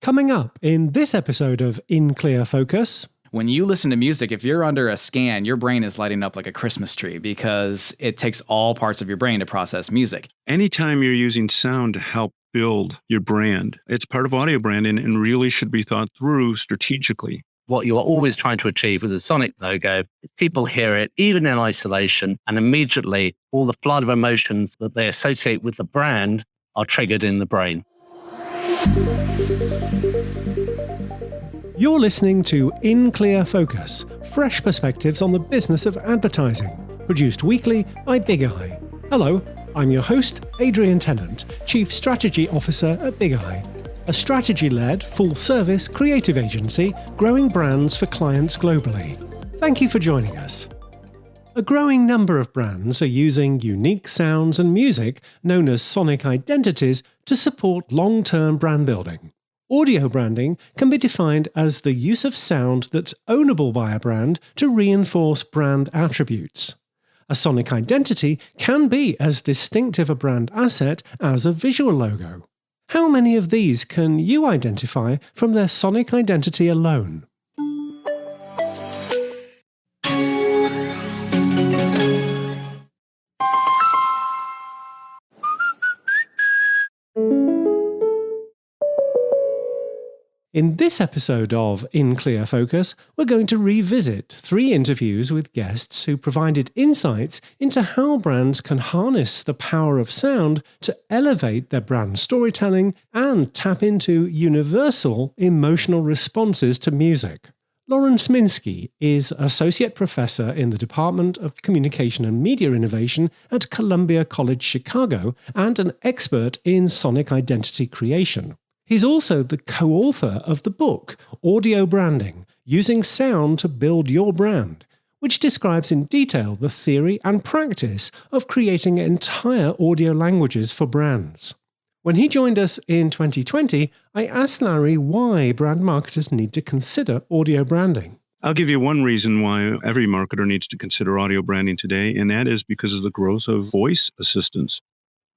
Coming up in this episode of In Clear Focus. When you listen to music, if you're under a scan, your brain is lighting up like a Christmas tree because it takes all parts of your brain to process music. Anytime you're using sound to help build your brand, it's part of audio branding and really should be thought through strategically. What you're always trying to achieve with a sonic logo, people hear it, even in isolation, and immediately all the flood of emotions that they associate with the brand are triggered in the brain. You're listening to In Clear Focus, fresh perspectives on the business of advertising, produced weekly by Big Eye. Hello, I'm your host, Adrian Tennant, Chief Strategy Officer at Big Eye, a strategy-led, full-service creative agency growing brands for clients globally. Thank you for joining us. A growing number of brands are using unique sounds and music, known as sonic identities, to support long-term brand building. Audio branding can be defined as the use of sound that's ownable by a brand to reinforce brand attributes. A sonic identity can be as distinctive a brand asset as a visual logo. How many of these can you identify from their sonic identity alone? In this episode of In Clear Focus, we're going to revisit 3 interviews with guests who provided insights into how brands can harness the power of sound to elevate their brand storytelling and tap into universal emotional responses to music. Laurence Minsky is Associate Professor in the Department of Communication and Media Innovation at Columbia College Chicago and an expert in sonic identity creation. He's also the co-author of the book, Audio Branding, Using Sound to Build Your Brand, which describes in detail the theory and practice of creating entire audio languages for brands. When he joined us in 2020, I asked Larry why brand marketers need to consider audio branding. I'll give you one reason why every marketer needs to consider audio branding today, and that is because of the growth of voice assistants.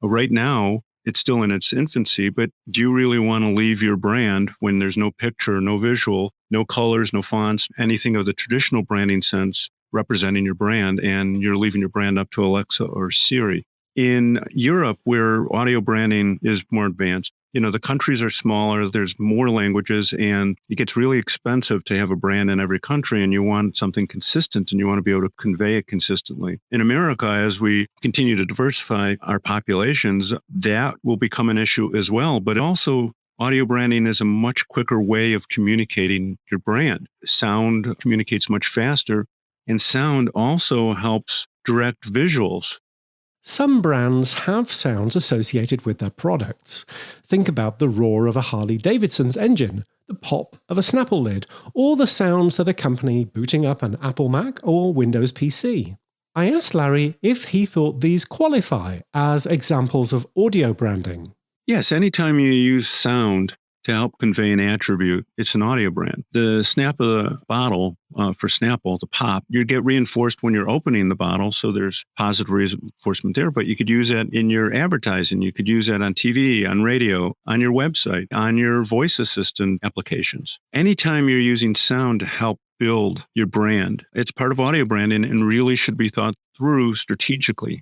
Right now, it's still in its infancy, but do you really want to leave your brand when there's no picture, no visual, no colors, no fonts, anything of the traditional branding sense representing your brand, and you're leaving your brand up to Alexa or Siri? In Europe, where audio branding is more advanced, the countries are smaller, there's more languages, and it gets really expensive to have a brand in every country, and you want something consistent, and you want to be able to convey it consistently. In America, as we continue to diversify our populations, that will become an issue as well, but also audio branding is a much quicker way of communicating your brand. Sound communicates much faster, and sound also helps direct visuals. Some brands have sounds associated with their products. Think about the roar of a Harley-Davidson's engine, the pop of a Snapple lid, or the sounds that accompany booting up an Apple Mac or Windows PC. I asked Larry if he thought these qualify as examples of audio branding. Yes, anytime you use sound to help convey an attribute, it's an audio brand. The snap of the bottle for Snapple, the pop, you get reinforced when you're opening the bottle, so there's positive reinforcement there, but you could use that in your advertising. You could use that on TV, on radio, on your website, on your voice assistant applications. Anytime you're using sound to help build your brand, it's part of audio branding and really should be thought through strategically.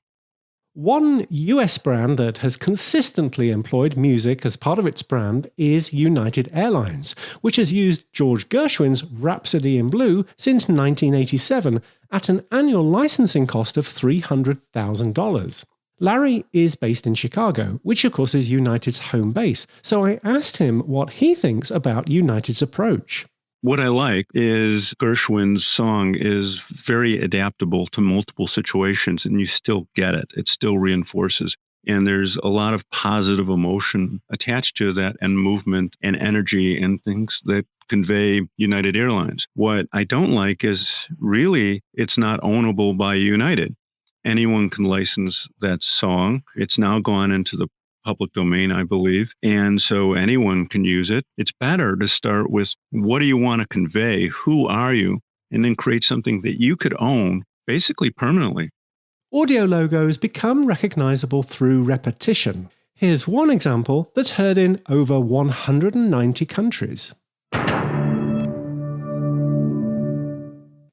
One US brand that has consistently employed music as part of its brand is United Airlines, which has used George Gershwin's Rhapsody in Blue since 1987 at an annual licensing cost of $300,000. Larry is based in Chicago, which of course is United's home base, so I asked him what he thinks about United's approach. What I like is Gershwin's song is very adaptable to multiple situations, and you still get it. It still reinforces. And there's a lot of positive emotion attached to that, and movement and energy and things that convey United Airlines. What I don't like is really it's not ownable by United. Anyone can license that song. It's now gone into the public domain, I believe. And so anyone can use it. It's better to start with what do you want to convey? Who are you? And then create something that you could own basically permanently. Audio logos become recognizable through repetition. Here's one example that's heard in over 190 countries.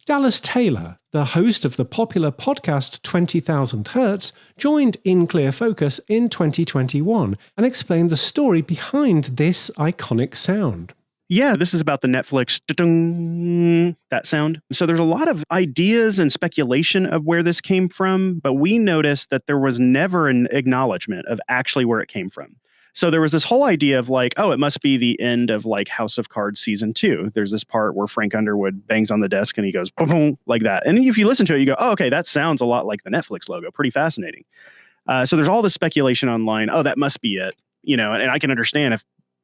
Dallas Taylor, the host of the popular podcast 20,000 Hertz, joined In Clear Focus in 2021 and explained the story behind this iconic sound. Yeah, this is about the Netflix da-dung, that sound. So there's a lot of ideas and speculation of where this came from, but we noticed that there was never an acknowledgement of actually where it came from. So there was this whole idea of like, oh, it must be the end of like House of Cards season 2. There's this part where Frank Underwood bangs on the desk and he goes boom, boom, like that. And if you listen to it, you go, oh, okay, that sounds a lot like the Netflix logo. Pretty fascinating. So there's all this speculation online. Oh, that must be it. You know, and I can understand if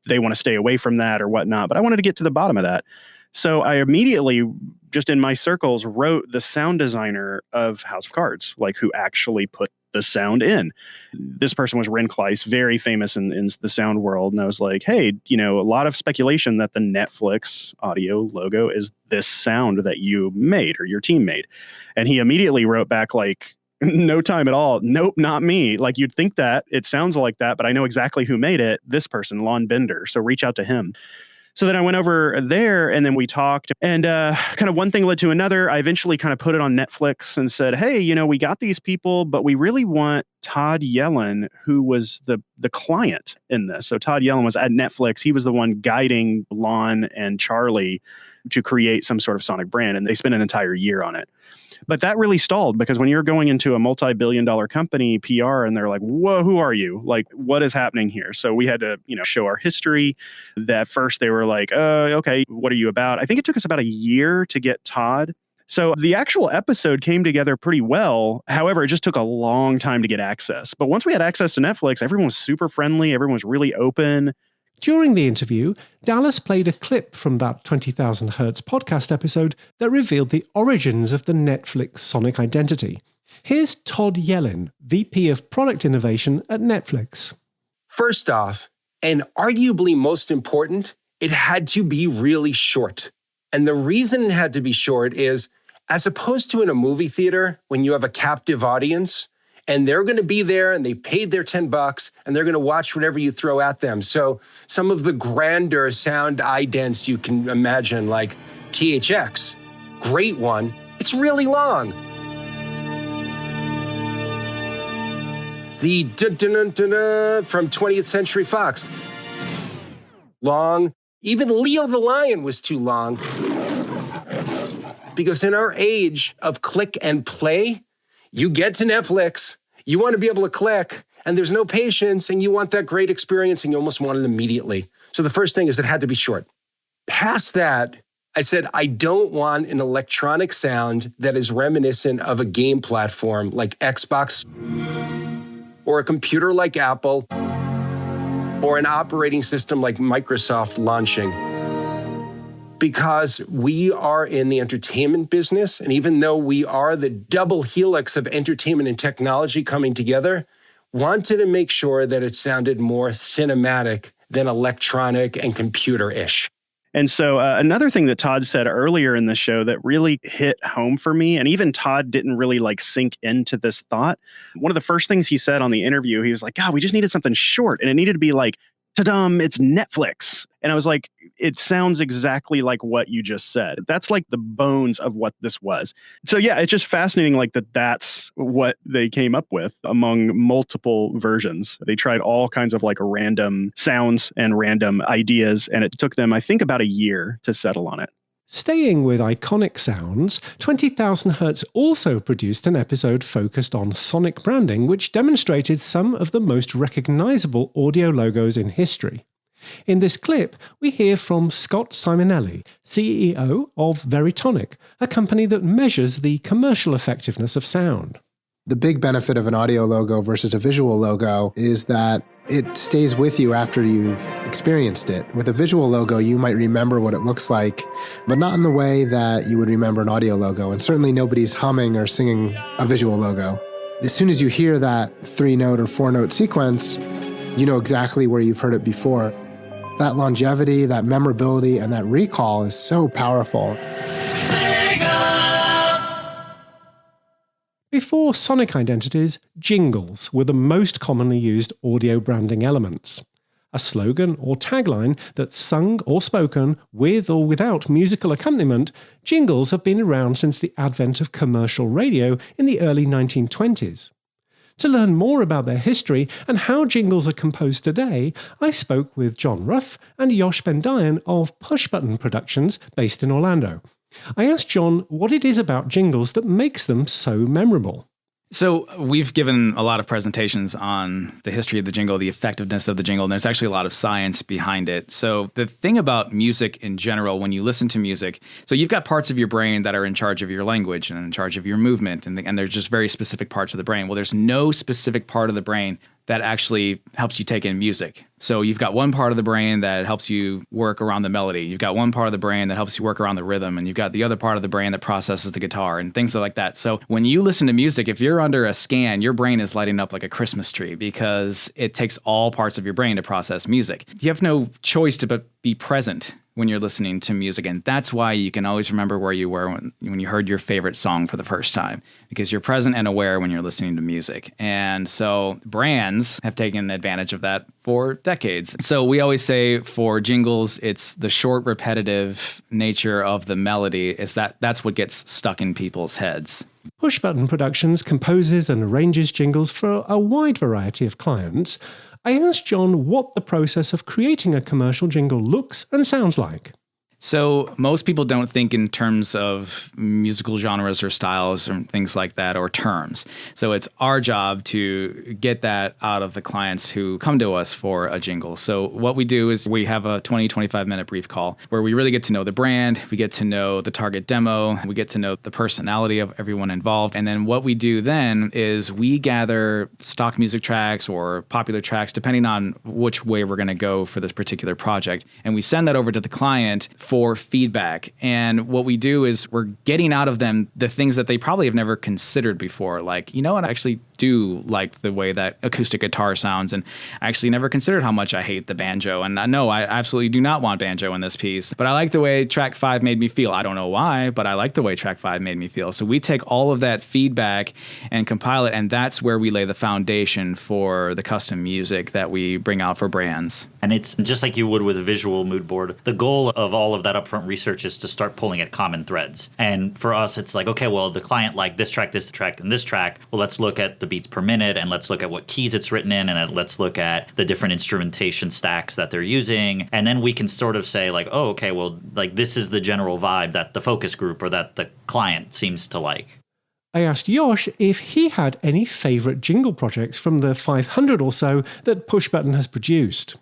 they want to stay away from that or whatnot, but I wanted to get to the bottom of that. So I immediately, just in my circles, wrote the sound designer of House of Cards, like who actually put the sound in. This person was Ren Kleiss, very famous in the sound world. And I was like, hey, you know, a lot of speculation that the Netflix audio logo is this sound that you made or your team made. And he immediately wrote back like, no time at all. Nope, not me. Like you'd think that it sounds like that, but I know exactly who made it. This person, Lon Bender. So reach out to him. So then I went over there and then we talked and kind of one thing led to another. I eventually kind of put it on Netflix and said, hey, you know, we got these people, but we really want Todd Yellin, who was the client in this. So Todd Yellin was at Netflix. He was the one guiding Lon and Charlie to create some sort of sonic brand. And they spent an entire year on it. But that really stalled because when you're going into a multi-billion-dollar company PR and they're like, whoa, who are you? Like, what is happening here? So we had to, you know, show our history. That first they were like, okay, what are you about? I think it took us about a year to get Todd. So the actual episode came together pretty well. However, it just took a long time to get access. But once we had access to Netflix, everyone was super friendly. Everyone was really open. During the interview, Dallas played a clip from that 20,000 Hertz podcast episode that revealed the origins of the Netflix sonic identity. Here's Todd Yellin, VP of Product Innovation at Netflix. First off, and arguably most important, it had to be really short. And the reason it had to be short is, as opposed to in a movie theater, when you have a captive audience, and they're going to be there and they paid their $10 and they're going to watch whatever you throw at them. So some of the grander sound idents you can imagine, like THX, great one. It's really long. The da-da-da-da-da from 20th Century Fox, long. Even Leo the Lion was too long. Because in our age of click and play, you get to Netflix, you want to be able to click, and there's no patience, and you want that great experience, and you almost want it immediately. So the first thing is it had to be short. Past that, I said, I don't want an electronic sound that is reminiscent of a game platform like Xbox, or a computer like Apple, or an operating system like Microsoft launching. Because we are in the entertainment business, and even though we are the double helix of entertainment and technology coming together, wanted to make sure that it sounded more cinematic than electronic and computer-ish. And so another thing that Todd said earlier in the show that really hit home for me, and even Todd didn't really like sink into this thought. One of the first things he said on the interview, he was like, God, we just needed something short, and it needed to be like, ta-dum, it's Netflix. And I was like, it sounds exactly like what you just said. That's like the bones of what this was. So yeah, it's just fascinating like that's what they came up with among multiple versions. They tried all kinds of like random sounds and random ideas, and it took them, I think, about a year to settle on it. Staying with iconic sounds, 20,000 Hertz also produced an episode focused on sonic branding, which demonstrated some of the most recognizable audio logos in history. In this clip, we hear from Scott Simonelli, CEO of Veritonic, a company that measures the commercial effectiveness of sound. The big benefit of an audio logo versus a visual logo is that it stays with you after you've experienced it. With a visual logo, you might remember what it looks like, but not in the way that you would remember an audio logo. And certainly nobody's humming or singing a visual logo. As soon as you hear that 3-note or 4-note sequence, you know exactly where you've heard it before. That longevity, that memorability, and that recall is so powerful. Before sonic identities, jingles were the most commonly used audio branding elements. A slogan or tagline that's sung or spoken with or without musical accompaniment, jingles have been around since the advent of commercial radio in the early 1920s. To learn more about their history and how jingles are composed today, I spoke with John Rhuff and Yeosh Bendayan of Push Button Productions based in Orlando. I asked John what it is about jingles that makes them so memorable. So we've given a lot of presentations on the history of the jingle, the effectiveness of the jingle, and there's actually a lot of science behind it. So the thing about music in general, when you listen to music, so you've got parts of your brain that are in charge of your language and in charge of your movement, and they're just very specific parts of the brain. Well, there's no specific part of the brain that actually helps you take in music. So you've got one part of the brain that helps you work around the melody. You've got one part of the brain that helps you work around the rhythm. And you've got the other part of the brain that processes the guitar and things like that. So when you listen to music, if you're under a scan, your brain is lighting up like a Christmas tree because it takes all parts of your brain to process music. You have no choice to but be present when you're listening to music. And that's why you can always remember where you were when you heard your favorite song for the first time, because you're present and aware when you're listening to music. And so brands have taken advantage of that for decades. So we always say for jingles, it's the short, repetitive nature of the melody that's what gets stuck in people's heads. Push Button Productions composes and arranges jingles for a wide variety of clients. I asked John what the process of creating a commercial jingle looks and sounds like. So most people don't think in terms of musical genres or styles or things like that or terms. So it's our job to get that out of the clients who come to us for a jingle. So what we do is we have a 25 minute brief call where we really get to know the brand, we get to know the target demo, we get to know the personality of everyone involved. And then what we do then is we gather stock music tracks or popular tracks, depending on which way we're going to go for this particular project. And we send that over to the client for feedback. And what we do is we're getting out of them the things that they probably have never considered before. Like, you know what, I actually do like the way that acoustic guitar sounds, and I actually never considered how much I hate the banjo. And no, I absolutely do not want banjo in this piece, but I like the way track 5 made me feel. I don't know why, but I like the way track 5 made me feel. So we take all of that feedback and compile it, and that's where we lay the foundation for the custom music that we bring out for brands. And it's just like you would with a visual mood board. The goal of all of that upfront research is to start pulling at common threads. And for us, it's like, okay, well, the client liked this track, and this track. Well, let's look at the beats per minute, and let's look at what keys it's written in, and let's look at the different instrumentation stacks that they're using. And then we can sort of say like, oh, okay, well, like this is the general vibe that the focus group or that the client seems to like. I asked Yeosh if he had any favorite jingle projects from the 500 or so that Push Button has produced.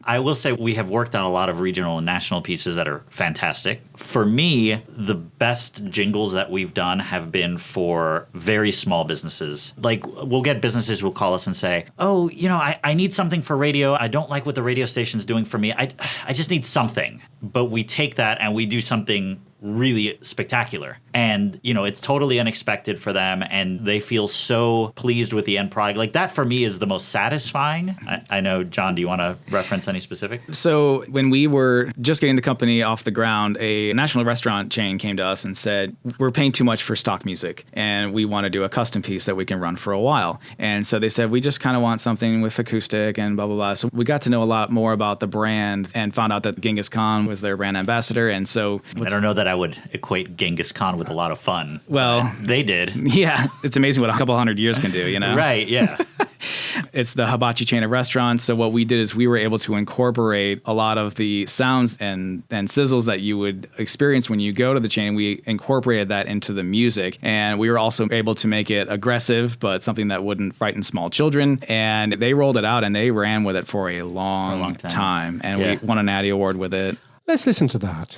I will say we have worked on a lot of regional and national pieces that are fantastic. For me, the best jingles that we've done have been for very small businesses. Like, we'll get businesses who will call us and say, oh, you know, I need something for radio. I don't like what the radio station's doing for me. I just need something. But we take that and we do something really spectacular. And, you know, it's totally unexpected for them, and they feel so pleased with the end product. Like, that for me is the most satisfying. I know, John, do you want to reference any specific? So when we were just getting the company off the ground, a national restaurant chain came to us and said, we're paying too much for stock music, and we want to do a custom piece that we can run for a while. And so they said, we just kind of want something with acoustic and blah, blah, blah. So we got to know a lot more about the brand and found out that Genghis Khan was their brand ambassador. And so I don't know that I would equate Genghis Khan with a lot of fun. Well, they did. Yeah, it's amazing what a couple hundred years can do, you know? Right, yeah. It's the hibachi chain of restaurants. So what we did is we were able to incorporate a lot of the sounds and sizzles that you would experience when you go to the chain. We incorporated that into the music. And we were also able to make it aggressive, but something that wouldn't frighten small children. And they rolled it out and they ran with it for a long time. And we won an Addy Award with it. Let's listen to that.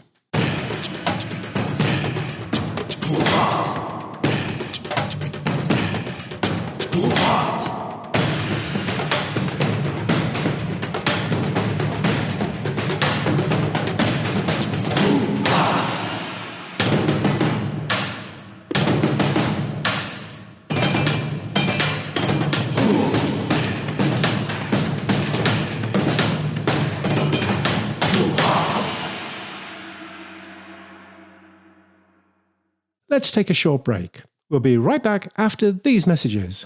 Let's take a short break. We'll be right back after these messages.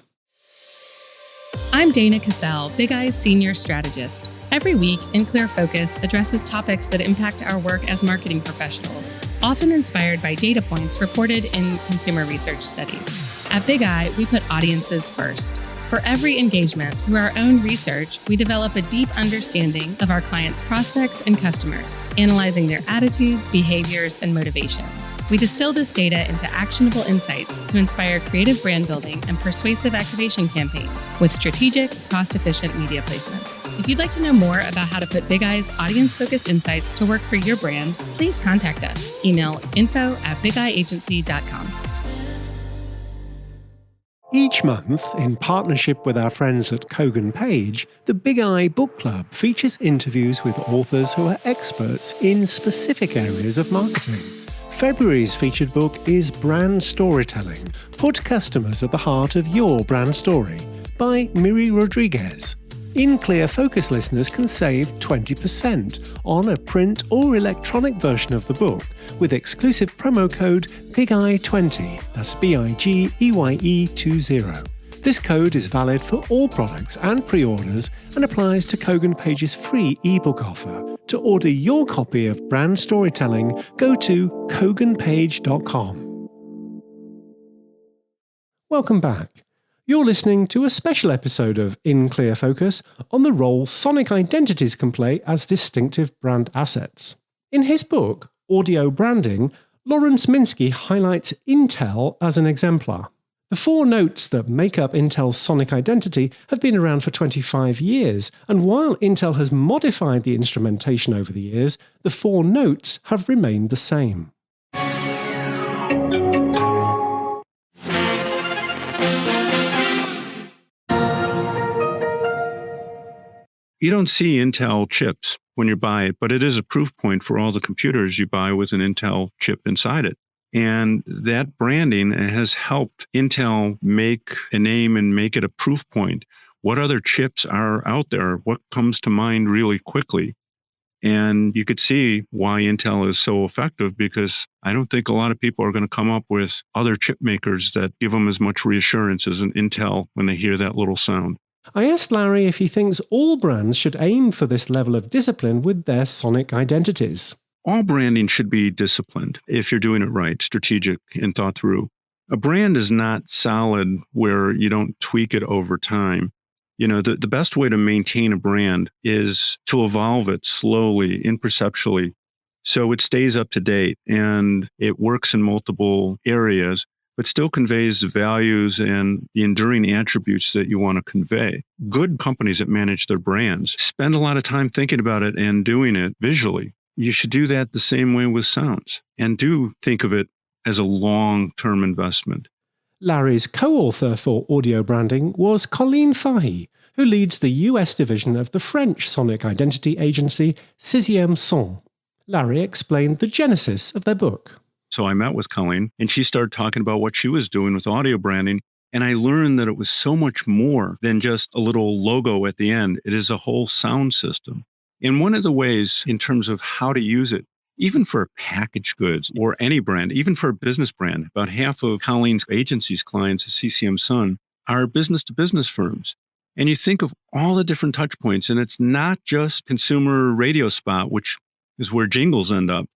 I'm Dana Cassell, Big Eye's Senior Strategist. Every week, In Clear Focus addresses topics that impact our work as marketing professionals, often inspired by data points reported in consumer research studies. At Big Eye, we put audiences first. For every engagement, through our own research, we develop a deep understanding of our clients' prospects and customers, analyzing their attitudes, behaviors, and motivations. We distill this data into actionable insights to inspire creative brand building and persuasive activation campaigns with strategic, cost-efficient media placements. If you'd like to know more about how to put Big Eye's audience-focused insights to work for your brand, please contact us. Email info@bigeyeagency.com. Each month, in partnership with our friends at Kogan Page, the Big Eye Book Club features interviews with authors who are experts in specific areas of marketing. February's featured book is Brand Storytelling: Put Customers at the Heart of Your Brand Story by Miri Rodriguez. In Clear Focus listeners can save 20% on a print or electronic version of the book with exclusive promo code BIGEYE20. That's BIGEYE20. This code is valid for all products and pre-orders and applies to Kogan Page's free ebook offer. To order your copy of Brand Storytelling, go to koganpage.com. Welcome back. You're listening to a special episode of In Clear Focus on the role sonic identities can play as distinctive brand assets. In his book, Audio Branding, Laurence Minsky highlights Intel as an exemplar. The four notes that make up Intel's sonic identity have been around for 25 years, and while Intel has modified the instrumentation over the years, the four notes have remained the same. You don't see Intel chips when you buy it, but it is a proof point for all the computers you buy with an Intel chip inside it. And that branding has helped Intel make a name and make it a proof point. What other chips are out there? What comes to mind really quickly? And you could see why Intel is so effective, because I don't think a lot of people are going to come up with other chip makers that give them as much reassurance as an Intel when they hear that little sound. I asked Larry if he thinks all brands should aim for this level of discipline with their sonic identities. All branding should be disciplined if you're doing it right, strategic, and thought through. A brand is not solid where you don't tweak it over time. You know, the best way to maintain a brand is to evolve it slowly, imperceptually, so it stays up to date and it works in multiple areas, but still conveys the values and the enduring attributes that you want to convey. Good companies that manage their brands spend a lot of time thinking about it and doing it visually. You should do that the same way with sounds, and do think of it as a long-term investment. Larry's co-author for audio branding was Colleen Fahey, who leads the US division of the French sonic identity agency Sixième Son. Larry explained the genesis of their book. So I met with Colleen, and she started talking about what she was doing with audio branding. And I learned that it was so much more than just a little logo at the end. It is a whole sound system. And one of the ways in terms of how to use it, even for packaged goods or any brand, even for a business brand, about half of Colleen's agency's clients at CCM Sun are business-to-business firms. And you think of all the different touch points, and it's not just consumer radio spot, which is where jingles end up.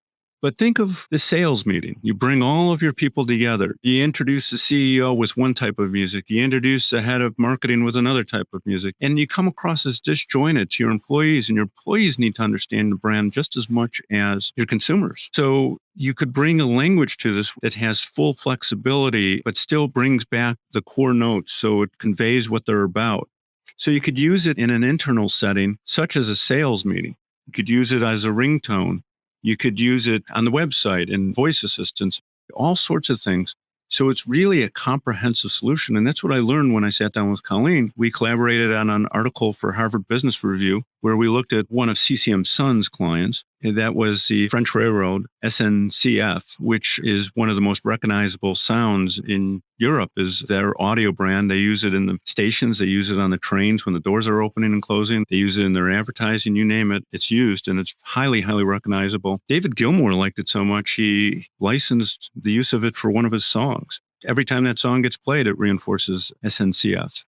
But think of the sales meeting. You bring all of your people together. You introduce the CEO with one type of music. You introduce the head of marketing with another type of music. And you come across as disjointed to your employees. And your employees need to understand the brand just as much as your consumers. So you could bring a language to this that has full flexibility, but still brings back the core notes so it conveys what they're about. So you could use it in an internal setting, such as a sales meeting. You could use it as a ringtone. You could use it on the website and voice assistants, all sorts of things. So it's really a comprehensive solution. And that's what I learned when I sat down with Colleen. We collaborated on an article for Harvard Business Review, where we looked at one of CCM Sun's clients. And that was the French Railroad, SNCF, which is one of the most recognizable sounds in Europe, is their audio brand. They use it in the stations. They use it on the trains when the doors are opening and closing. They use it in their advertising. You name it, it's used, and it's highly, highly recognizable. David Gilmour liked it so much, he licensed the use of it for one of his songs. Every time that song gets played, it reinforces SNCF.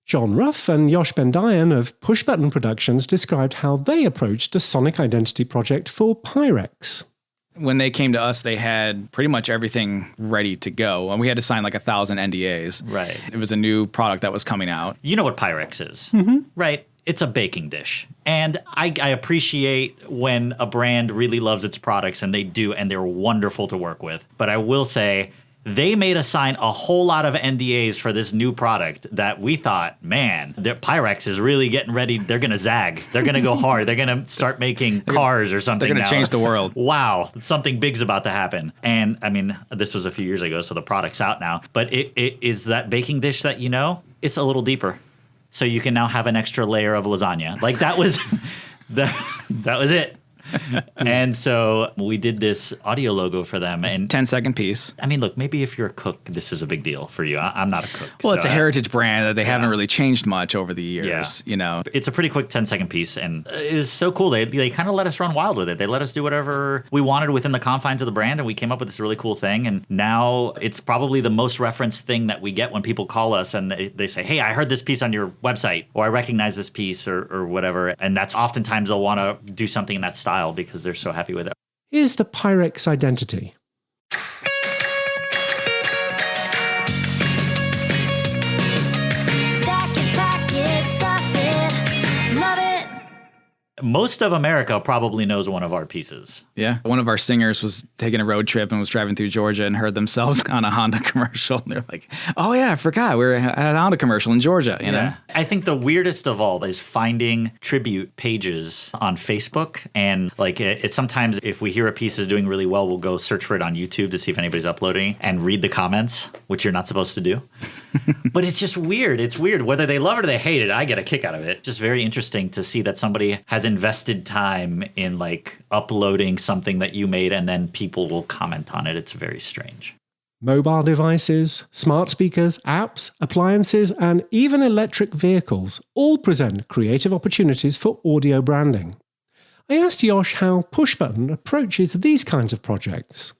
John Rhuff and Yeosh Bendayan of Push Button Productions described how they approached a sonic identity project for Pyrex. When they came to us, they had pretty much everything ready to go. And we had to sign like 1,000 NDAs. Right. It was a new product that was coming out. You know what Pyrex is, right? It's a baking dish. And I appreciate when a brand really loves its products, and they do, and they're wonderful to work with. But I will say, they made us sign a whole lot of NDAs for this new product that we thought, man, Pyrex is really getting ready. They're going to zag. They're going to go hard. They're going to start making cars or something. They're going to change the world. Wow, something big's about to happen. And I mean, this was a few years ago, so the product's out now. But it is that baking dish that it's a little deeper. So you can now have an extra layer of lasagna. Like that was that was it. And so we did this audio logo for them. It's and 10-second piece. I mean, look, maybe if you're a cook, this is a big deal for you. I'm not a cook. Well, it's a heritage brand that they haven't really changed much over the years. Yeah. It's a pretty quick 10-second piece, and it was so cool. They kind of let us run wild with it. They let us do whatever we wanted within the confines of the brand, and we came up with this really cool thing. And now it's probably the most referenced thing that we get when people call us and they say, hey, I heard this piece on your website, or I recognize this piece, or whatever. And that's oftentimes they'll want to do something in that style because they're so happy with it. Here's the Pyrex identity. Most of America probably knows one of our pieces. Yeah. One of our singers was taking a road trip and was driving through Georgia and heard themselves on a Honda commercial. And they're like, oh, yeah, I forgot. We were at a Honda commercial in Georgia, you know? I think the weirdest of all is finding tribute pages on Facebook. And like it's sometimes if we hear a piece is doing really well, we'll go search for it on YouTube to see if anybody's uploading and read the comments, which you're not supposed to do. But it's just weird. It's weird. Whether they love it or they hate it, I get a kick out of it. It's just very interesting to see that somebody has invested time in like uploading something that you made and then people will comment on it. It's very strange. Mobile devices, smart speakers, apps, appliances, and even electric vehicles all present creative opportunities for audio branding. I asked Yeosh how Pushbutton approaches these kinds of projects.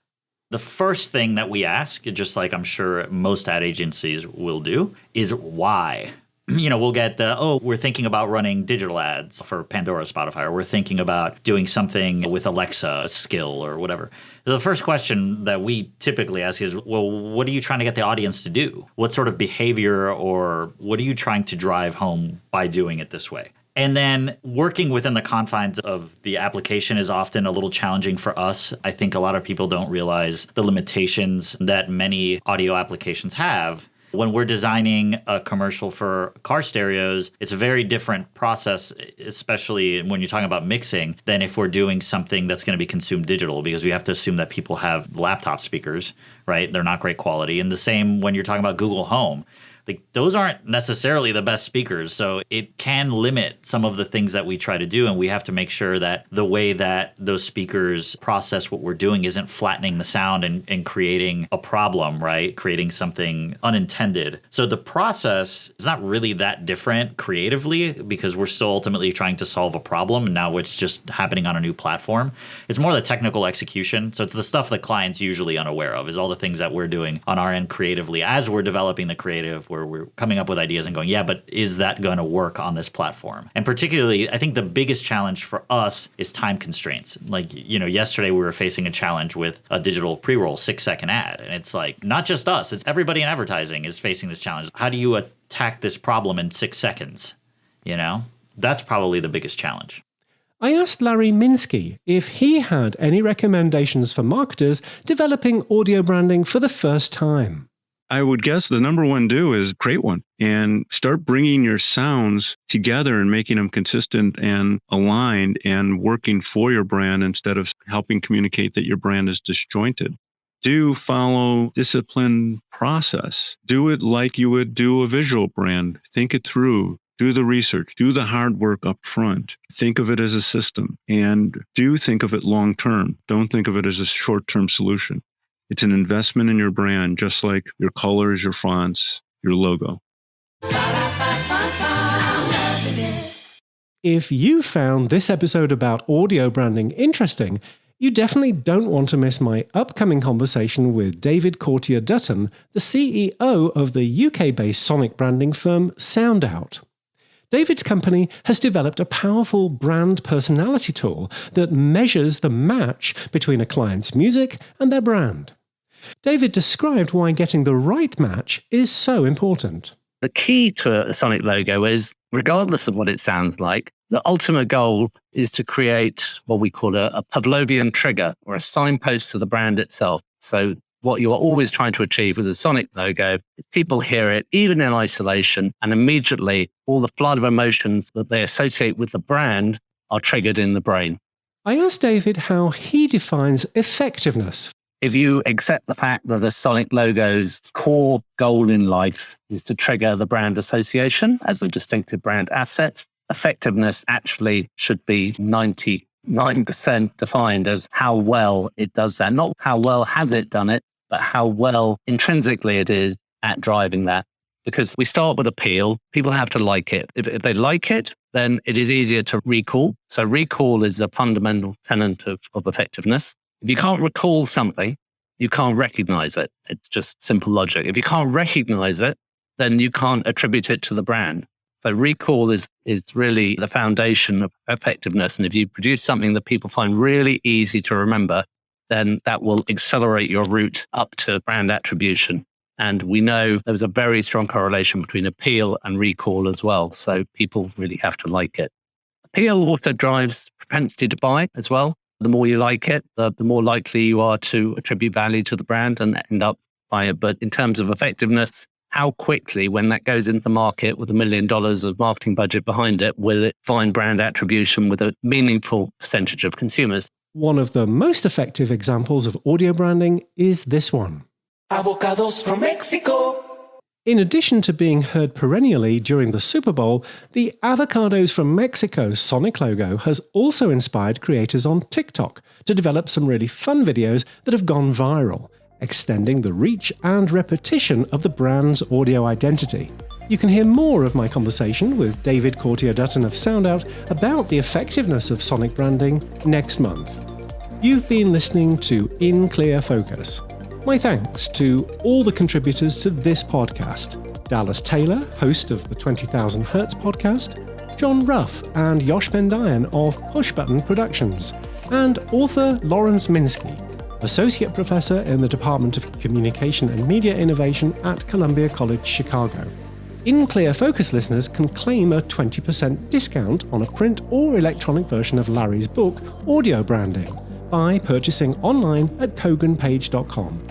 The first thing that we ask, just like I'm sure most ad agencies will do, is why? We'll get we're thinking about running digital ads for Pandora, Spotify, or we're thinking about doing something with Alexa, skill, or whatever. The first question that we typically ask is, well, what are you trying to get the audience to do? What sort of behavior or what are you trying to drive home by doing it this way? And then working within the confines of the application is often a little challenging for us. I think a lot of people don't realize the limitations that many audio applications have. When we're designing a commercial for car stereos, it's a very different process, especially when you're talking about mixing, than if we're doing something that's going to be consumed digital, because we have to assume that people have laptop speakers, right? They're not great quality. And the same when you're talking about Google Home. Like those aren't necessarily the best speakers, so it can limit some of the things that we try to do, and we have to make sure that the way that those speakers process what we're doing isn't flattening the sound and creating a problem, right? Creating something unintended. So the process is not really that different creatively because we're still ultimately trying to solve a problem, and now it's just happening on a new platform. It's more the technical execution, so it's the stuff that clients usually unaware of, is all the things that we're doing on our end creatively as we're developing the creative, where we're coming up with ideas and going, yeah, but is that going to work on this platform? And particularly, I think the biggest challenge for us is time constraints. Like, yesterday we were facing a challenge with a digital pre-roll 6-second ad. And it's like, not just us, it's everybody in advertising is facing this challenge. How do you attack this problem in 6 seconds? That's probably the biggest challenge. I asked Laurence Minsky if he had any recommendations for marketers developing audio branding for the first time. I would guess the number one do is create one and start bringing your sounds together and making them consistent and aligned and working for your brand instead of helping communicate that your brand is disjointed. Do follow disciplined process. Do it like you would do a visual brand. Think it through. Do the research. Do the hard work up front. Think of it as a system and do think of it long term. Don't think of it as a short-term solution. It's an investment in your brand, just like your colors, your fonts, your logo. If you found this episode about audio branding interesting, You definitely don't want to miss my upcoming conversation with David Courtier-Dutton, the CEO of the UK-based sonic branding firm SoundOut. David's company has developed a powerful brand personality tool that measures the match between a client's music and their brand. David described why getting the right match is so important. The key to a sonic logo is, regardless of what it sounds like, the ultimate goal is to create what we call a Pavlovian trigger or a signpost to the brand itself. So what you're always trying to achieve with a sonic logo is people hear it, even in isolation, and immediately all the flood of emotions that they associate with the brand are triggered in the brain. I asked David how he defines effectiveness. If you accept the fact that a sonic logo's core goal in life is to trigger the brand association as a distinctive brand asset, effectiveness actually should be 99% defined as how well it does that. Not how well has it done it, but how well intrinsically it is at driving that. Because we start with appeal, people have to like it. If they like it, then it is easier to recall. So recall is a fundamental tenet of effectiveness. If you can't recall something, you can't recognize it. It's just simple logic. If you can't recognize it, then you can't attribute it to the brand. So recall is really the foundation of effectiveness. And if you produce something that people find really easy to remember, then that will accelerate your route up to brand attribution. And we know there's a very strong correlation between appeal and recall as well. So people really have to like it. Appeal also drives propensity to buy as well. The more you like it, the more likely you are to attribute value to the brand and end up buying it. But in terms of effectiveness, how quickly, when that goes into the market with $1 million of marketing budget behind it, will it find brand attribution with a meaningful percentage of consumers? One of the most effective examples of audio branding is this one. Avocados from Mexico. In addition to being heard perennially during the Super Bowl, the Avocados from Mexico sonic logo has also inspired creators on TikTok to develop some really fun videos that have gone viral, extending the reach and repetition of the brand's audio identity. You can hear more of my conversation with David Courtier-Dutton of SoundOut about the effectiveness of sonic branding next month. You've been listening to In Clear Focus. My thanks to all the contributors to this podcast: Dallas Taylor, host of the 20,000 Hertz podcast, John Rhuff and Yeosh Bendayan of Push Button Productions, and author Laurence Minsky, Associate Professor in the Department of Communication and Media Innovation at Columbia College Chicago. In Clear Focus listeners can claim a 20% discount on a print or electronic version of Larry's book, Audio Branding, by purchasing online at koganpage.com.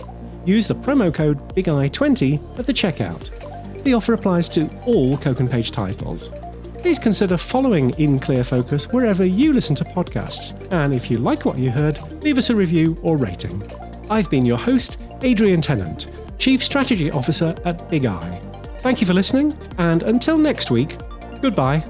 Use the promo code BIGI20 at the checkout. The offer applies to all Kogan Page titles. Please consider following In Clear Focus wherever you listen to podcasts, and if you like what you heard, leave us a review or rating. I've been your host, Adrian Tennant, Chief Strategy Officer at Big Eye. Thank you for listening, and until next week, goodbye.